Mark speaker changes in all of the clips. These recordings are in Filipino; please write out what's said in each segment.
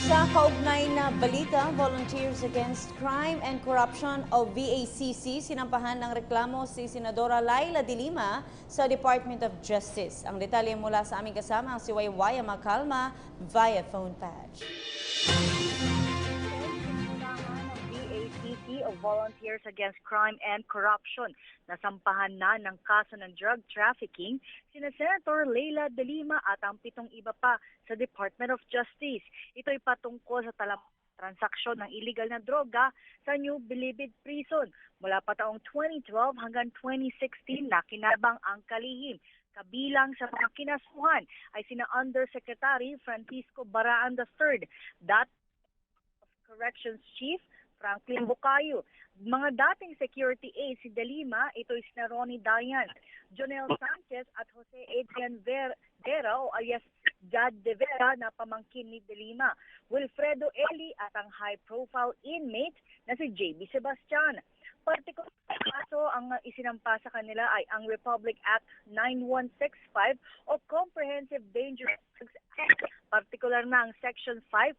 Speaker 1: Sa kaugnay na balita, Volunteers Against Crime and Corruption o VACC sinampahan ng reklamo si Senadora Laila De Lima sa Department of Justice. Ang detalye mula sa aming kasama si Waywaya Macalma via phone patch.
Speaker 2: VACC o Volunteers Against Crime and Corruption. Nasampahan na ng kaso ng drug trafficking sina Senator Laila De Lima at ang 7 iba pa sa Department of Justice. Ito'y patungkol sa transaksyon ng illegal na droga sa New Bilibid Prison. Mula pa taong 2012 hanggang 2016 na kinabang ang kalihim. Kabilang sa mga kinasuhan ay sina Undersecretary Francisco Baraan III, that Corrections Chief Franklin Bucayo, mga dating security aides si De Lima, ito'y sina Ronnie Dayan, Jonel Sanchez at Jose Adrian Vera o alias Jad De Vera na pamangkin ni De Lima, Wilfredo Eli at ang high-profile inmate na si JB Sebastian. Partikular kaso ang isinampa sa kanila ay ang Republic Act 9165 o Comprehensive Dangerous Drugs Act, partikular na ang Section 5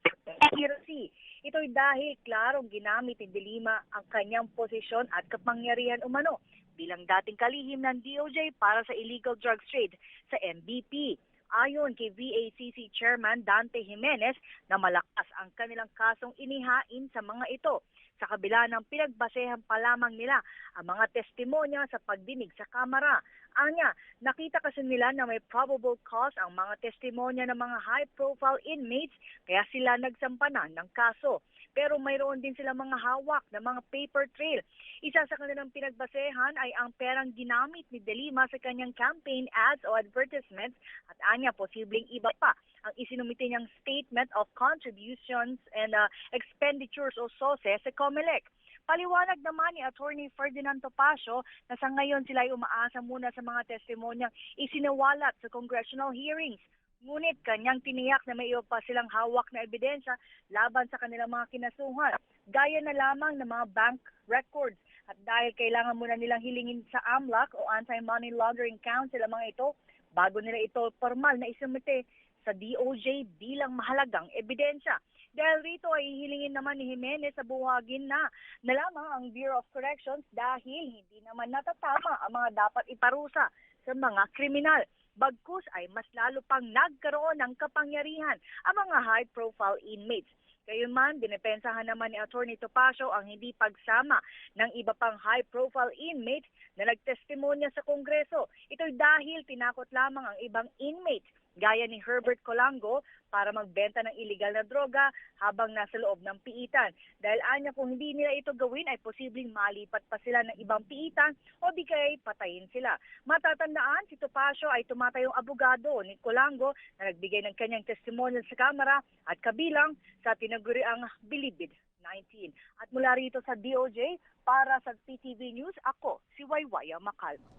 Speaker 2: C. Ito'y dahil klarong ginamit ni De Lima ang kanyang posisyon at kapangyarihan umano bilang dating kalihim ng DOJ para sa illegal drugs trade sa MVP. Ayon kay VACC Chairman Dante Jimenez na malakas ang kanilang kasong inihain sa mga ito. Sa kabila ng pinagbasehan pa lamang nila ang mga testimonya sa pagdinig sa kamera. Anya, nakita kasi nila na may probable cause ang mga testimonya ng mga high-profile inmates kaya sila nagsampanan ng kaso. Pero mayroon din sila mga hawak na mga paper trail. Isa sa kanilang pinagbasehan ay ang perang ginamit ni De Lima sa kanyang campaign ads o advertisements at anya posibleng iba pa ang isinumite niyang Statement of Contributions and Expenditures o SOSE sa COMELEC. Paliwanag naman ni Attorney Ferdinand Topacio na sa ngayon sila ay umaasa muna sa mga testimonyang isinawalat sa congressional hearings. Ngunit kanyang tiniyak na may iba pa silang hawak na ebidensya laban sa kanilang mga kinasuhan, gaya na lamang ng mga bank records. At dahil kailangan muna nilang hilingin sa AMLAC o Anti-Money Laundering Council ang mga ito, bago nila ito formal na isumite sa DOJ bilang mahalagang ebidensya. Dahil rito ay hihilingin naman ni Jimenez sa buwagin na lamang ang Bureau of Corrections dahil hindi naman natatama ang mga dapat iparusa sa mga kriminal. Bagkus ay mas lalo pang nagkaroon ng kapangyarihan ang mga high-profile inmates. Gayunman, dinepensahan naman ni Atty. Topacio ang hindi pagsama ng iba pang high-profile inmates na nagtestimonya sa Kongreso. Ito'y dahil tinakot lamang ang ibang inmates gaya ni Herbert Colango para magbenta ng iligal na droga habang nasa loob ng piitan. Dahil anya kung hindi nila ito gawin ay posibleng malipat pa sila ng ibang piitan o di kaya patayin sila. Matatandaan, si Topacio ay tumatayong abogado ni Colango na nagbigay ng kanyang testimonya sa kamera at kabilang sa tinaguriang Bilibid 19. At mula rito sa DOJ, para sa PTV News, ako si Waywaya Macalma.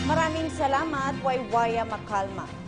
Speaker 1: Maraming salamat, Waywaya Macalma.